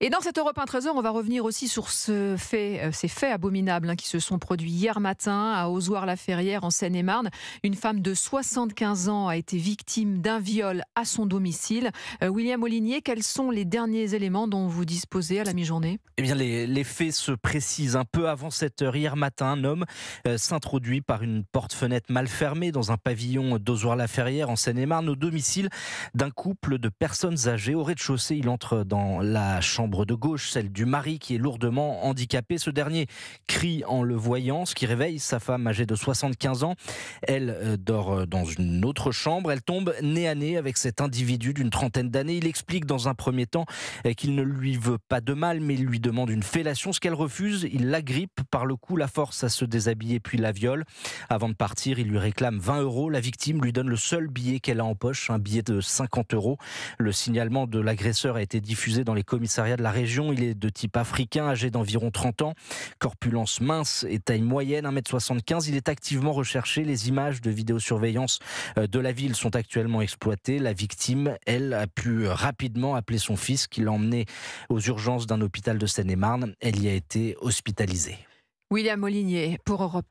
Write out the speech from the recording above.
Et dans cette Europe 1 Trésor, on va revenir aussi sur ces faits abominables qui se sont produits hier matin à Ozoir-la-Ferrière en Seine-et-Marne. Une femme de 75 ans a été victime d'un viol à son domicile. William Molinier, quels sont les derniers éléments dont vous disposez à la mi-journée ? Eh bien, les faits se précisent un peu avant 7 heures. Hier matin, un homme s'introduit par une porte-fenêtre mal fermée dans un pavillon d'Ozoir-la-Ferrière en Seine-et-Marne au domicile d'un couple de personnes âgées. Au rez-de-chaussée, il entre dans la chambre de gauche, celle du mari qui est lourdement handicapé. Ce dernier crie en le voyant, ce qui réveille sa femme âgée de 75 ans. Elle dort dans une autre chambre. Elle tombe nez à nez avec cet individu d'une trentaine d'années. Il explique dans un premier temps qu'il ne lui veut pas de mal, mais il lui demande une fellation, ce qu'elle refuse. Il l'agrippe par le cou, la force à se déshabiller puis la viole. Avant de partir, il lui réclame 20 €. La victime lui donne le seul billet qu'elle a en poche, un billet de 50 €. Le signalement de l'agresseur a été diffusé dans les commissariats de la région. Il est de type africain, âgé d'environ 30 ans, corpulence mince et taille moyenne, 1,75 m. Il est activement recherché. Les images de vidéosurveillance de la ville sont actuellement exploitées. La victime, elle, a pu rapidement appeler son fils qui l'a emmené aux urgences d'un hôpital de Seine-et-Marne. Elle y a été hospitalisée. William Molinier pour Europe 1.